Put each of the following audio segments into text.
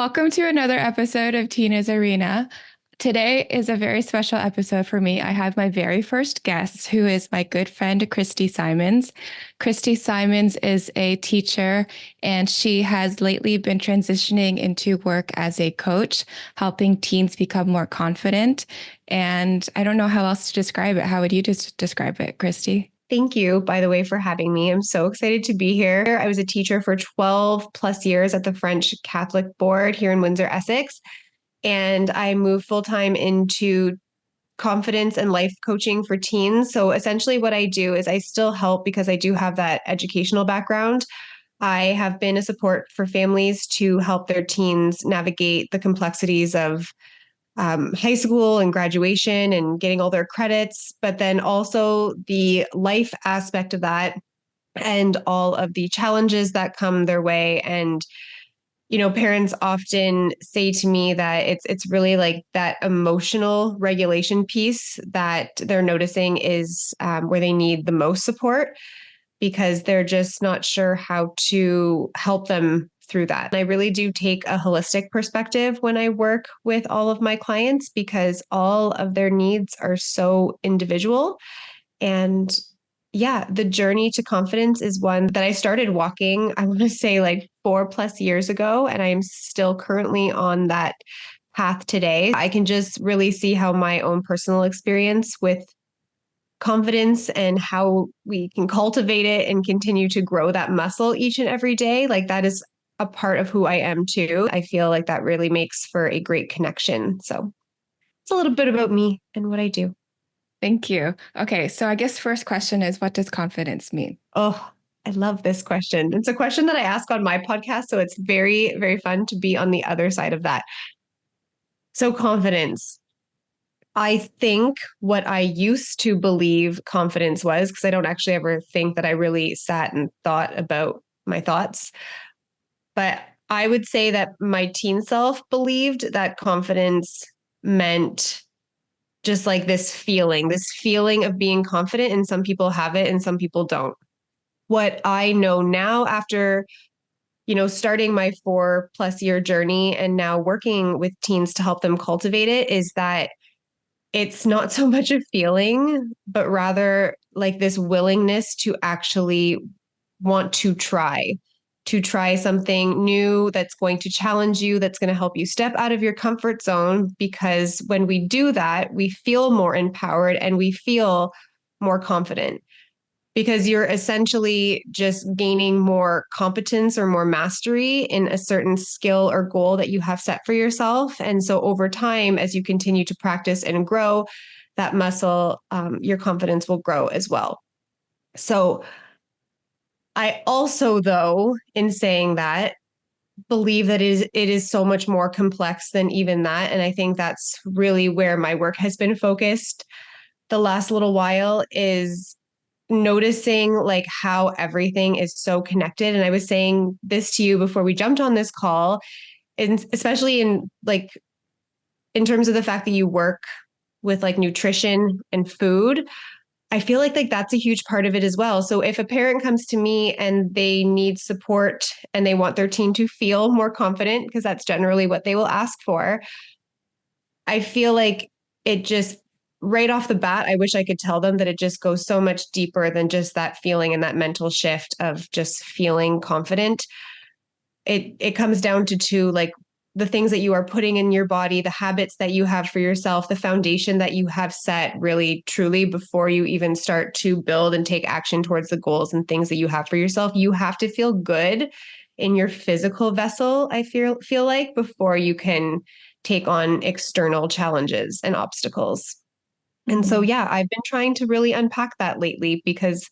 Welcome to another episode of Tina's Arena. Today is a very special episode for me. I have my very first guest, who is my good friend, Kristi Simons. Kristi Simons is a teacher, and she has lately been transitioning into work as a coach, helping teens become more confident. And I don't know how else to describe it. How would you just describe it, Kristi? Thank you, by the way, for having me. I'm so excited to be here. I was a teacher for 12 plus years at the French Catholic Board here in Windsor, Essex. And I moved full time into confidence and life coaching for teens. So essentially, what I do is I still help because I do have that educational background. I have been a support for families to help their teens navigate the complexities of high school and graduation and getting all their credits, but then also the life aspect of that and all of the challenges that come their way. And parents often say to me that it's really like that emotional regulation piece that they're noticing is where they need the most support because they're just not sure how to help them through that. And I really do take a holistic perspective when I work with all of my clients because all of their needs are so individual. And yeah, the journey to confidence is one that I started walking, I want to say like 4+ years ago, and I'm still currently on that path today. I can just really see how my own personal experience with confidence and how we can cultivate it and continue to grow that muscle each and every day. Like that is a part of who I am too. I feel like that really makes for a great connection. So it's a little bit about me and what I do. Thank you. Okay, so I guess first question is, what does confidence mean? Oh, I love this question. It's a question that I ask on my podcast. So it's very, very fun to be on the other side of that. So, confidence. I think what I used to believe confidence was, because I don't actually ever think that I really sat and thought about my thoughts, but I would say that my teen self believed that confidence meant just like this feeling of being confident. And some people have it and some people don't. What I know now after starting my 4+ year journey and now working with teens to help them cultivate it is that it's not so much a feeling, but rather like this willingness to actually want to try something new that's going to challenge you, that's going to help you step out of your comfort zone. Because when we do that, we feel more empowered and we feel more confident because you're essentially just gaining more competence or more mastery in a certain skill or goal that you have set for yourself. And so over time, as you continue to practice and grow that muscle, your confidence will grow as well. So I also, though, in saying that, believe that it is so much more complex than even that. And I think that's really where my work has been focused the last little while is noticing like how everything is so connected. And I was saying this to you before we jumped on this call, and especially in terms of the fact that you work with like nutrition and food, I feel like that's a huge part of it as well. So if a parent comes to me and they need support and they want their teen to feel more confident, because that's generally what they will ask for, I feel like it just right off the bat, I wish I could tell them that it just goes so much deeper than just that feeling and that mental shift of just feeling confident. It comes down to two, like the things that you are putting in your body, the habits that you have for yourself, the foundation that you have set really truly before you even start to build and take action towards the goals and things that you have for yourself. You have to feel good in your physical vessel, I feel like, before you can take on external challenges and obstacles. And so, yeah, I've been trying to really unpack that lately because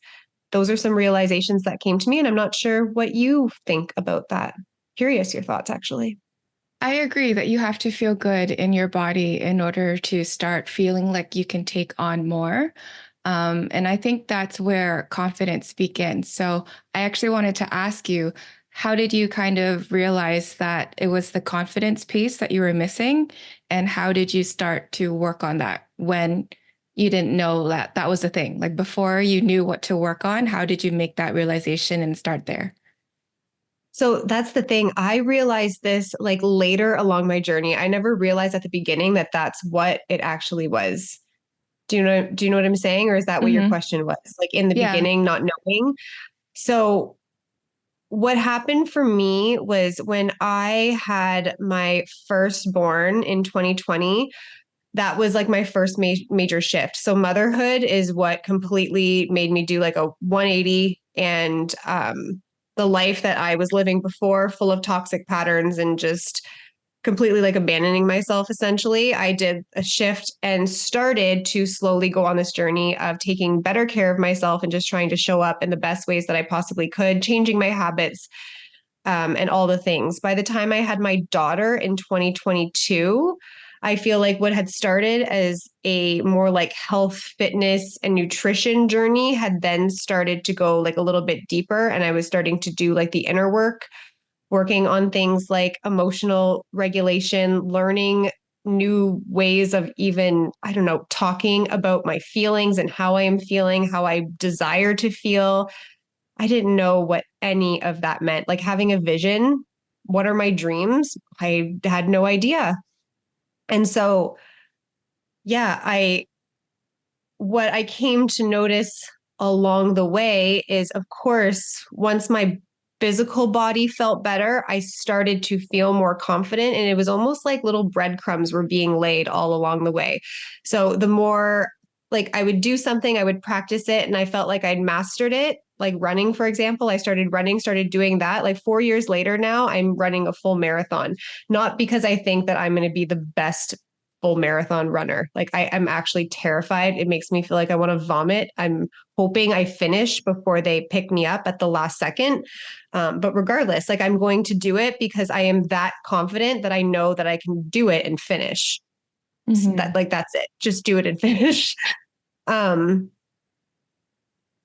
those are some realizations that came to me. And I'm not sure what you think about that. Curious your thoughts, actually. I agree that you have to feel good in your body in order to start feeling like you can take on more. And I think that's where confidence begins. So I actually wanted to ask you, how did you kind of realize that it was the confidence piece that you were missing? And how did you start to work on that when you didn't know that that was a thing? Like before you knew what to work on, how did you make that realization and start there? So that's the thing. I realized this like later along my journey. I never realized at the beginning that that's what it actually was. Do you know what I'm saying? Or is that what your Hmm. question was? Like in the Yeah. beginning, not knowing. So what happened for me was when I had my firstborn in 2020, that was like my first major shift. So motherhood is what completely made me do like a 180, and the life that I was living before, full of toxic patterns and just completely like abandoning myself essentially. I did a shift and started to slowly go on this journey of taking better care of myself and just trying to show up in the best ways that I possibly could, changing my habits, and all the things. By the time I had my daughter in 2022, I feel like what had started as a more like health, fitness, and nutrition journey had then started to go like a little bit deeper. And I was starting to do like the inner work, working on things like emotional regulation, learning new ways of even, I don't know, talking about my feelings and how I am feeling, how I desire to feel. I didn't know what any of that meant. Like having a vision, what are my dreams? I had no idea. And so, yeah, what I came to notice along the way is, of course, once my physical body felt better, I started to feel more confident. And it was almost like little breadcrumbs were being laid all along the way. So the more like I would do something, I would practice it, and I felt like I'd mastered it. Like running, for example, I started running, started doing that. Like 4 years later now, I'm running a full marathon, not because I think that I'm going to be the best full marathon runner. Like I'm actually terrified. It makes me feel like I want to vomit. I'm hoping I finish before they pick me up at the last second. But regardless, like I'm going to do it because I am that confident that I know that I can do it and finish. So Hmm. that like that's it. Just do it and finish. Um,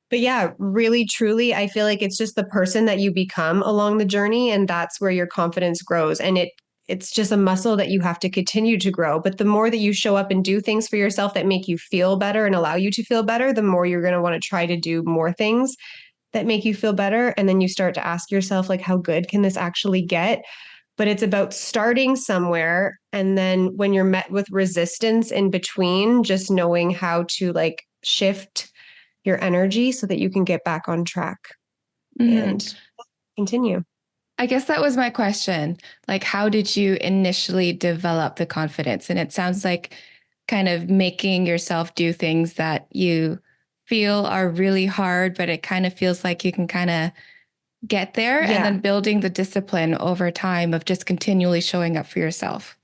but yeah, really, truly, I feel like it's just the person that you become along the journey, and that's where your confidence grows. And it's just a muscle that you have to continue to grow. But the more that you show up and do things for yourself that make you feel better and allow you to feel better, the more you're going to want to try to do more things that make you feel better. And then you start to ask yourself, like, how good can this actually get? But it's about starting somewhere. And then when you're met with resistance in between, just knowing how to like shift your energy so that you can get back on track Hmm. and continue. I guess that was my question. Like, how did you initially develop the confidence? And it sounds like kind of making yourself do things that you feel are really hard, but it kind of feels like you can kind of get there, and Yeah. then building the discipline over time of just continually showing up for yourself.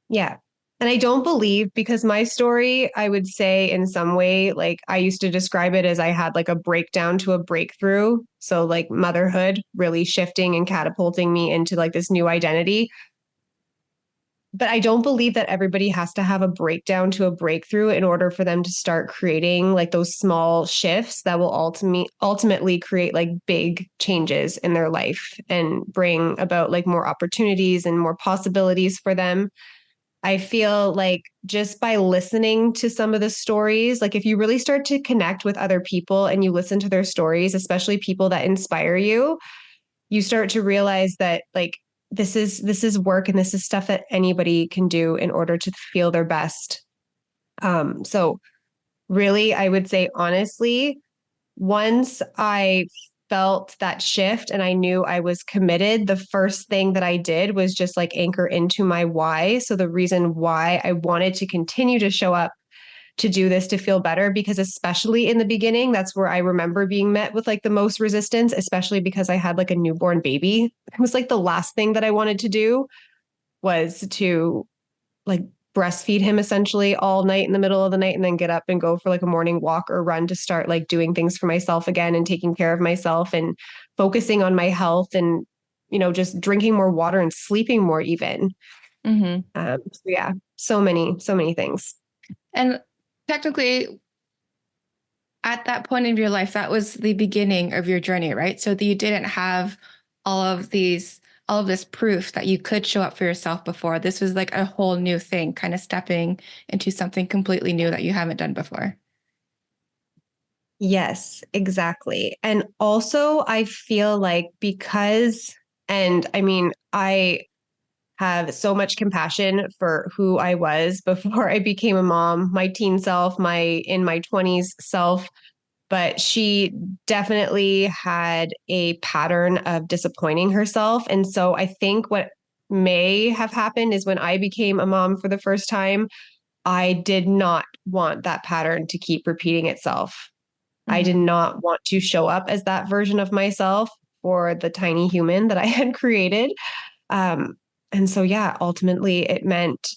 Yeah. And I don't believe, because my story, I would say in some way, like I used to describe it as I had like a breakdown to a breakthrough. So, like motherhood really shifting and catapulting me into like this new identity. But I don't believe that everybody has to have a breakdown to a breakthrough in order for them to start creating like those small shifts that will ultimately create like big changes in their life and bring about like more opportunities and more possibilities for them. I feel like just by listening to some of the stories, like if you really start to connect with other people and you listen to their stories, especially people that inspire you, you start to realize that like this is work, and this is stuff that anybody can do in order to feel their best. So really, I would say honestly, once I felt that shift and I knew I was committed, the first thing that I did was just like anchor into my why. So the reason why I wanted to continue to show up to do this to feel better, because especially in the beginning, that's where I remember being met with like the most resistance, especially because I had like a newborn baby. It was like the last thing that I wanted to do was to like breastfeed him essentially all night in the middle of the night and then get up and go for like a morning walk or run to start like doing things for myself again and taking care of myself and focusing on my health and, just drinking more water and sleeping more even. Hmm. So yeah, so many things. And technically, at that point in your life, that was the beginning of your journey, right? So that you didn't have all of these, all of this proof that you could show up for yourself before. This was like a whole new thing, kind of stepping into something completely new that you haven't done before. Yes, exactly. And also, I feel like because And I mean, I have so much compassion for who I was before I became a mom, my teen self, my in my 20s self, but she definitely had a pattern of disappointing herself. And so I think what may have happened is when I became a mom for the first time, I did not want that pattern to keep repeating itself. I did Mm-hmm. not want to show up as that version of myself for the tiny human that I had created. Um, and so, yeah, ultimately it meant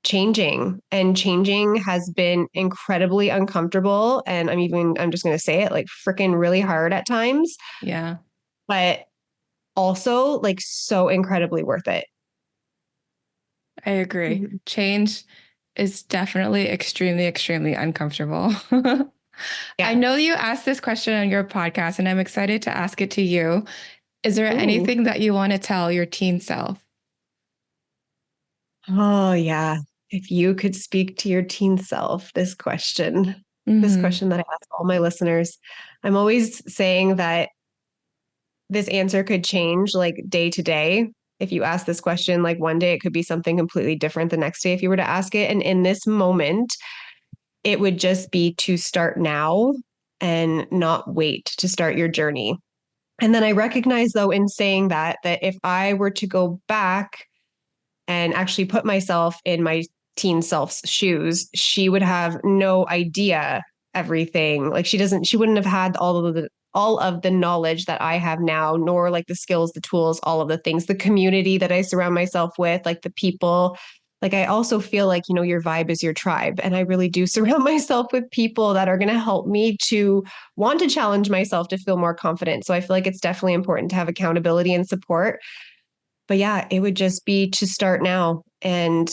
changing, and changing has been incredibly uncomfortable. And I'm just going to say it, like freaking really hard at times, Yeah, but also like so incredibly worth it. I agree. Mhm. Change is definitely extremely, extremely uncomfortable. I Yeah. know you asked this question on your podcast, and I'm excited to ask it to you. Is there Ooh. anything that you want to tell your teen self? Oh, yeah. If you could speak to your teen self, this Hmm. question that I ask all my listeners, I'm always saying that this answer could change like day to day. If you ask this question, like one day it could be something completely different the next day if you were to ask it. And in this moment, it would just be to start now and not wait to start your journey. And then I recognize, though, in saying that, that if I were to go back and actually put myself in my teen self's shoes, she would have no idea everything. Like she wouldn't have had all of the knowledge that I have now, nor like the skills, the tools, all of the things, the community that I surround myself with, like the people. Like I also feel like, your vibe is your tribe. And I really do surround myself with people that are going to help me to want to challenge myself to feel more confident. So I feel like it's definitely important to have accountability and support. But yeah, it would just be to start now and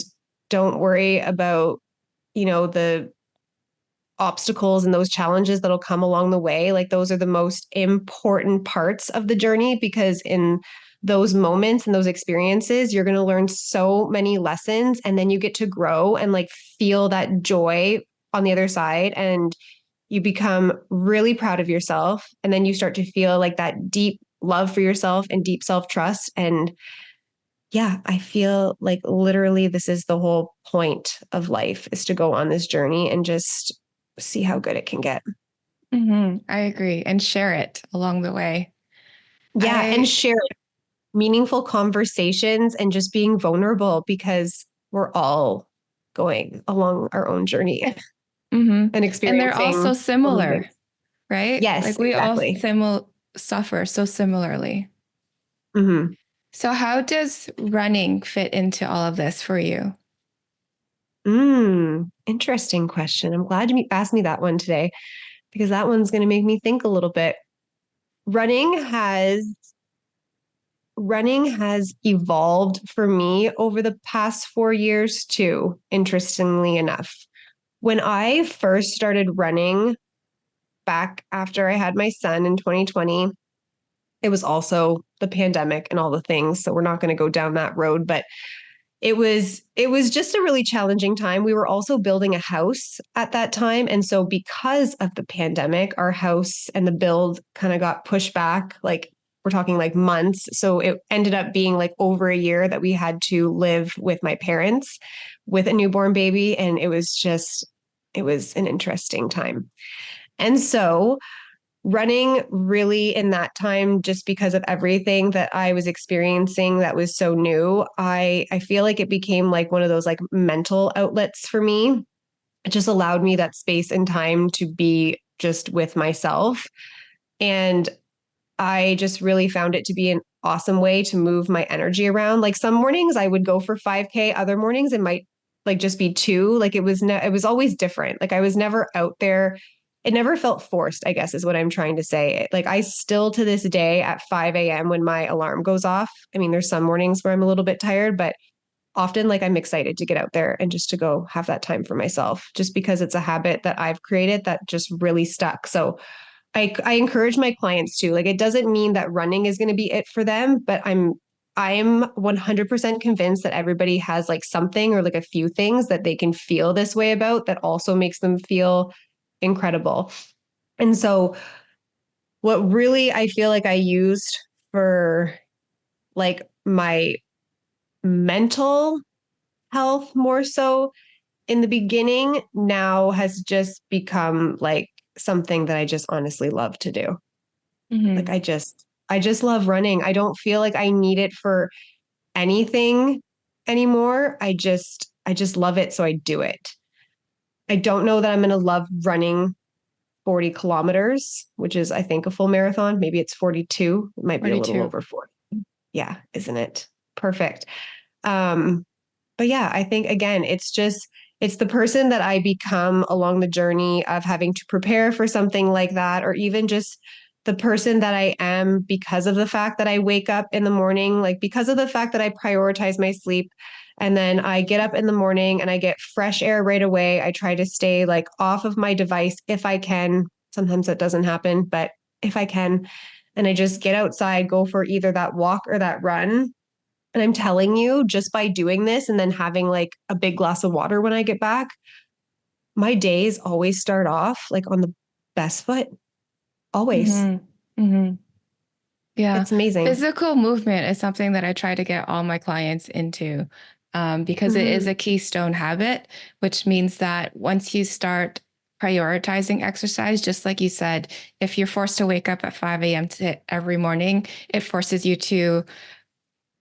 don't worry about, the obstacles and those challenges that'll come along the way. Like those are the most important parts of the journey, because in those moments and those experiences, you're going to learn so many lessons, and then you get to grow and like feel that joy on the other side, and you become really proud of yourself, and then you start to feel like that deep love for yourself and deep self-trust. And yeah, I feel like literally this is the whole point of life, is to go on this journey and just see how good it can get. Hmm. I agree. And share it along the way. Yeah, and I, share meaningful conversations and just being vulnerable, because we're all going along our own journey hmm. and And they're all so experiencing all the similar, things. right? Yes, Like we all exactly. suffer so similarly. Hmm. So, how does running fit into all of this for you? Interesting question. I'm glad you asked me that one today, because that one's going to make me think a little bit. Running has running has evolved for me over the past 4 years too, interestingly enough. When I first started running back after I had my son in 2020, it was also the pandemic and all the things. So we're not going to go down that road, but it was just a really challenging time. We were also building a house at that time, and so because of the pandemic, our house and the build kind of got pushed back, like we're talking like months. So it ended up being like over a year that we had to live with my parents with a newborn baby, and it was an interesting time. And so running really in that time, just because of everything that I was experiencing that was so new, I feel like it became like one of those like mental outlets for me. It just allowed me that space and time to be just with myself. And I just really found it to be an awesome way to move my energy around. Like some mornings I would go for 5K, other mornings it might like just be two. Like it was always different. Like I was never out there. It never felt forced, I guess is what I'm trying to say. Like I still to this day at 5 a.m. when my alarm goes off. I mean, there's some mornings where I'm a little bit tired, but often like I'm excited to get out there and just to go have that time for myself, just because it's a habit that I've created that just really stuck. So I encourage my clients to, like, it doesn't mean that running is going to be it for them, but I'm 100% convinced that everybody has like something or like a few things that they can feel this way about that also makes them feel incredible. And so what really I feel like I used for like my mental health more so in the beginning now has just become like something that I just honestly love to do. Like Hmm. I just love running. I don't feel like I need it for anything anymore. I just love it, so I do it. I don't know that I'm going to love running 40 kilometers, which is I think a full marathon. Maybe it's 42. It might be a little 42. over 40. Yeah, isn't it? Perfect. Um but yeah, I think again, it's the person that I become along the journey of having to prepare for something like that, or even just the person that I am because of the fact that I wake up in the morning, like because of the fact that I prioritize my sleep. And then I get up in the morning and I get fresh air right away. I try to stay like off of my device if I can. Sometimes that doesn't happen, but if I can, and I just get outside, go for either that walk or that run. And I'm telling you, just by doing this and then having like a big glass of water when I get back, my days always start off like on the best foot. Always. Hmm. Hmm. Yeah. It's amazing. Physical movement is something that I try to get all my clients into, because it is Mm-hmm. a keystone habit, which means that once you start prioritizing exercise, just like you said, if you're forced to wake up at 5 a.m. Every morning, it forces you to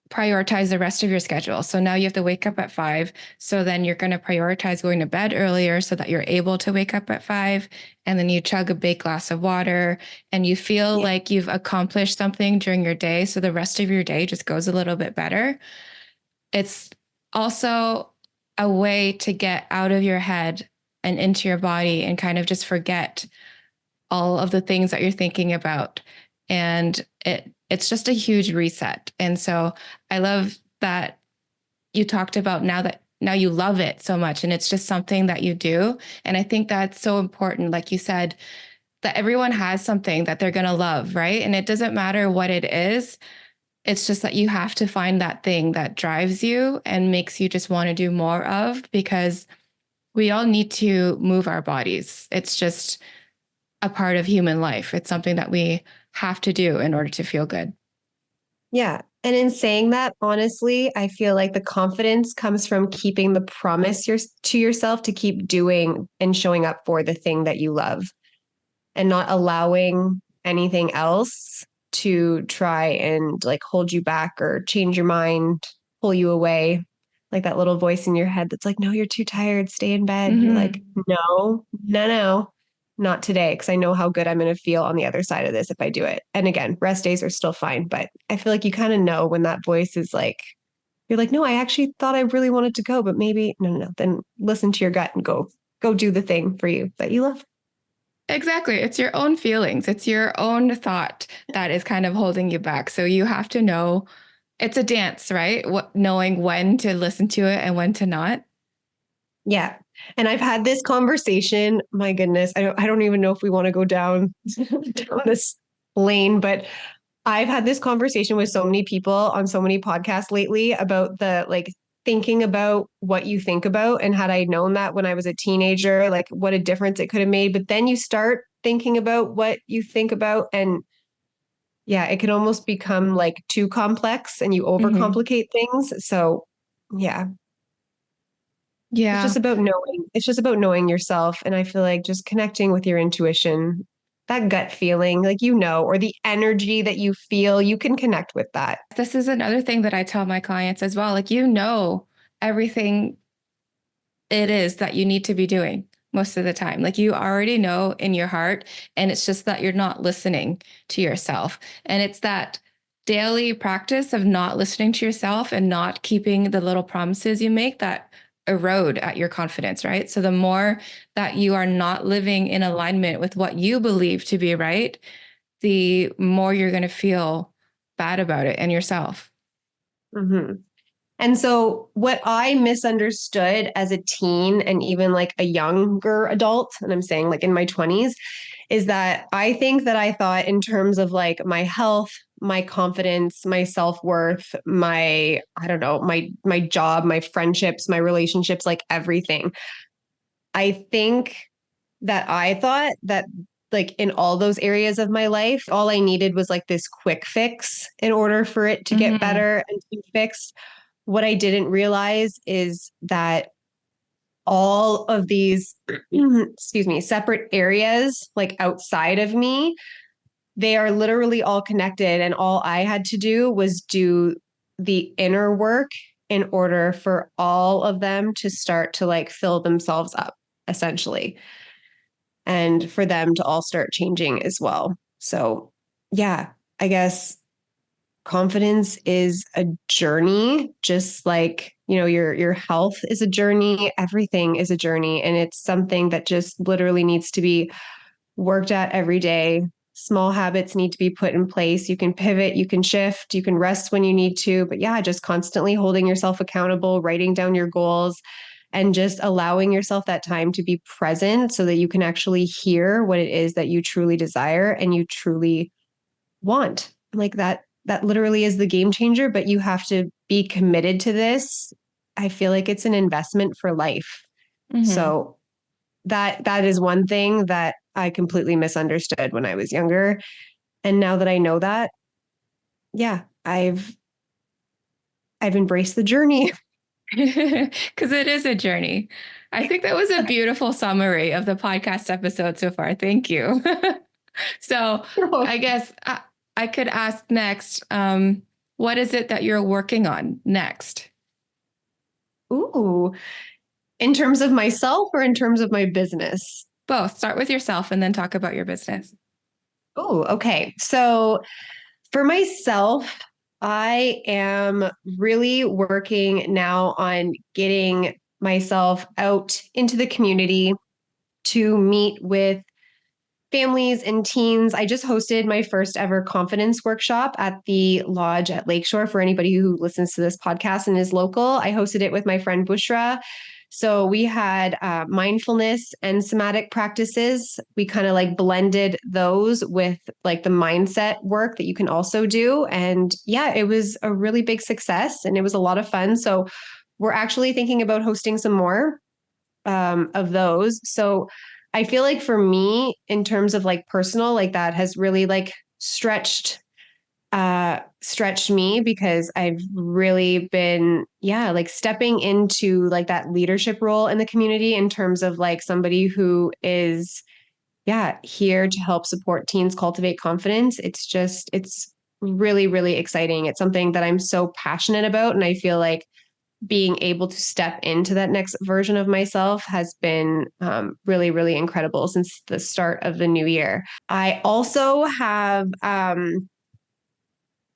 prioritize the rest of your schedule. So now you have to wake up at 5. So then you're going to prioritize going to bed earlier so that you're able to wake up at 5. And then you chug a big glass of water and you feel Yeah. like you've accomplished something during your day. So the rest of your day just goes a little bit better. It's also a way to get out of your head and into your body and kind of just forget all of the things that you're thinking about. And it's just a huge reset. And so I love that you talked about now you love it so much and it's just something that you do. And I think that's so important. Like you said, that everyone has something that they're going to love, right? And it doesn't matter what it is. It's just that you have to find that thing that drives you and makes you just want to do more of, because we all need to move our bodies. It's just a part of human life. It's something that we have to do in order to feel good. Yeah. And in saying that, honestly, I feel like the confidence comes from keeping the promise to yourself to keep doing and showing up for the thing that you love and not allowing anything else to try and like hold you back or change your mind, pull you away. Like that little voice in your head that's like, no, you're too tired, stay in bed. You're like, Mm-hmm. no, not today. Cause I know how good I'm going to feel on the other side of this if I do it. And again, rest days are still fine, but I feel like you kind of know when that voice is like, you're like, no, I actually thought I really wanted to go, but maybe no. Then listen to your gut and go do the thing for you that you love. Exactly. It's your own feelings. It's your own thought that is kind of holding you back. So you have to know it's a dance, right? Knowing when to listen to it and when to not. Yeah. And I've had this conversation. My goodness, I don't even know if we want to go down down this lane, but I've had this conversation with so many people on so many podcasts lately about the like thinking about what you think about, and had I known that when I was a teenager, like what a difference it could have made. But then you start thinking about what you think about, and yeah, it can almost become like too complex and you Mm-hmm. overcomplicate things. So yeah, Yeah. it's just about knowing yourself. And I feel like just connecting with your intuition, that gut feeling, like, or the energy that you feel, you can connect with that. This is another thing that I tell my clients as well. Like, everything it is that you need to be doing most of the time. Like, you already know in your heart, and it's just that you're not listening to yourself. And it's that daily practice of not listening to yourself and not keeping the little promises you make that erode at your confidence, right? So the more that you are not living in alignment with what you believe to be right, the more you're going to feel bad about it and yourself. Hmm. And so, what I misunderstood as a teen and even like a younger adult, and I'm saying like in my 20s, is that I think that I thought in terms of like my health, my confidence, my self-worth, I don't know, my job, my friendships, my relationships, like everything. I think that I thought that like in all those areas of my life. All I needed was like this quick fix in order for it to get Mm-hmm. better and to be fixed. What I didn't realize is that all of these, excuse me, separate areas like outside of me, they are literally all connected. And all I had to do was do the inner work in order for all of them to start to like fill themselves up, essentially, and for them to all start changing as well. So, yeah, I guess confidence is a journey, just like, your health is a journey, everything is a journey, and it's something that just literally needs to be worked at every day. Small habits need to be put in place. You can pivot, you can shift, you can rest when you need to, but yeah, just constantly holding yourself accountable, writing down your goals, and just allowing yourself that time to be present so that you can actually hear what it is that you truly desire and you truly want. Like that literally is the game changer, but you have to be committed to this. I feel like it's an investment for life. Mm-hmm. So that is one thing that I completely misunderstood when I was younger. And now that I know that, yeah, I've embraced the journey. Because it is a journey. I think that was a beautiful summary of the podcast episode so far. Thank you. So I guess I could ask next, what is it that you're working on next? Ooh, in terms of myself or in terms of my business? Both. Start with yourself and then talk about your business. Oh, okay. So for myself, I am really working now on getting myself out into the community to meet with families and teens. I just hosted my first ever confidence workshop at the lodge at Lakeshore for anybody who listens to this podcast and is local. I hosted it with my friend Bushra. So we had mindfulness and somatic practices. We kind of like blended those with like the mindset work that you can also do. And yeah, it was a really big success and it was a lot of fun. So we're actually thinking about hosting some more of those. So I feel like for me, in terms of like personal, like that has really like stretched me because I've really been, yeah, like stepping into like that leadership role in the community in terms of like somebody who is, yeah, here to help support teens cultivate confidence. It's really, really exciting. It's something that I'm so passionate about. And I feel like being able to step into that next version of myself has been really, really incredible since the start of the new year. I also have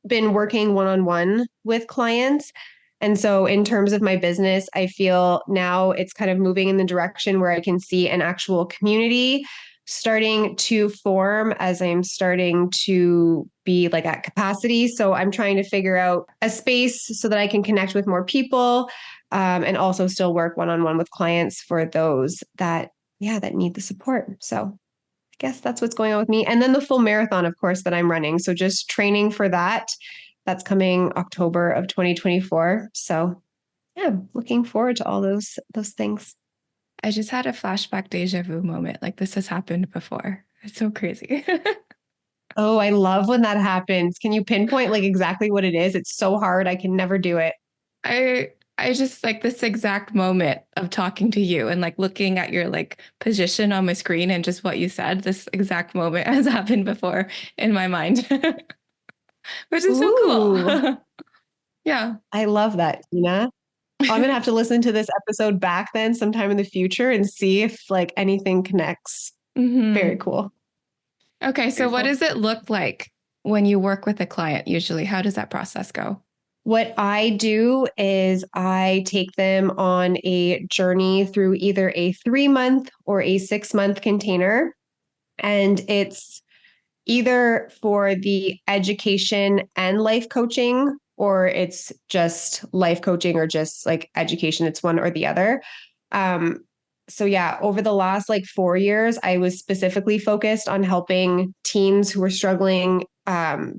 been working one on one with clients. And so, in terms of my business, I feel now it's kind of moving in the direction where I can see an actual community starting to form as I'm starting to be like at capacity. So, I'm trying to figure out a space so that I can connect with more people and also still work one on one with clients for those that, yeah, that need the support. So, guess that's what's going on with me. And then the full marathon, of course, that I'm running. So just training for that. That's coming October of 2024. So yeah, looking forward to all those things. I just had a flashback deja vu moment. Like this has happened before. It's so crazy. Oh, I love when that happens. Can you pinpoint like exactly what it is? It's so hard. I can never do it. I just like this exact moment of talking to you and like looking at your like position on my screen and just what you said. This exact moment has happened before in my mind, which is so Ooh, cool. Yeah. I love that, Tina. I'm gonna have to listen to this episode back then sometime in the future and see if like anything connects. Very Hmm. cool. Okay. So, Very what cool. does it look like when you work with a client usually? How does that process go? What I do is I take them on a journey through either a 3 month or a 6 month container. And it's either for the education and life coaching, or it's just life coaching or just like education. It's one or the other. Um, so yeah, over the last like 4 years, I was specifically focused on helping teens who were struggling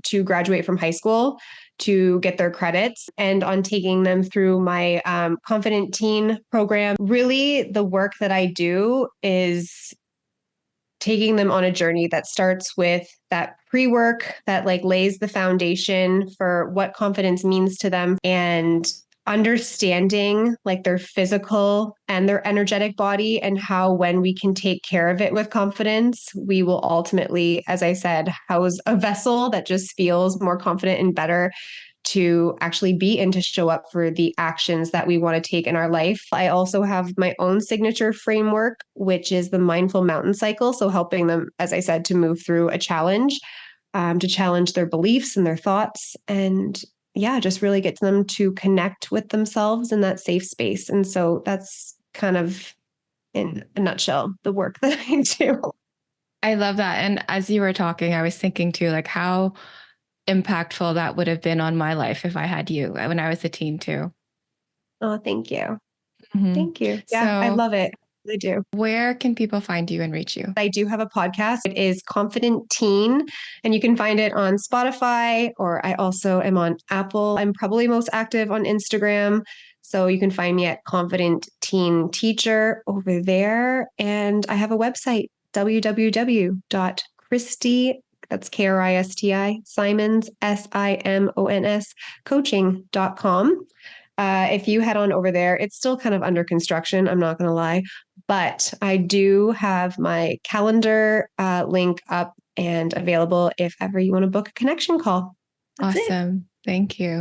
to graduate from high school to get their credits and on taking them through my Confident Teen program. Really, the work that I do is taking them on a journey that starts with that pre-work that like lays the foundation for what confidence means to them, and understanding like their physical and their energetic body, and how when we can take care of it with confidence, we will ultimately, as I said, house a vessel that just feels more confident and better to actually be and to show up for the actions that we want to take in our life. I also have my own signature framework, which is the mindful mountain cycle. So helping them, as I said, to move through a challenge, to challenge their beliefs and their thoughts, and yeah, just really get them to connect with themselves in that safe space. And so that's kind of, in a nutshell, the work that I do. I love that. And as you were talking, I was thinking too, like how impactful that would have been on my life if I had you when I was a teen too. Oh, thank you. Mhm. Thank you. Yeah, I So, love it. I do. where can people find you and reach you? I do have a podcast. It is Confident Teen, and you can find it on Spotify, or I also am on Apple. I'm probably most active on Instagram. So you can find me at Confident Teen Teacher over there. And I have a website, www.Kristi, that's Kristi, Simons, Simons, coaching.com. If you head on over there, it's still kind of under construction, I'm not going to lie, but I do have my calendar link up and available if ever you want to book a connection call. That's it. Awesome. Thank you.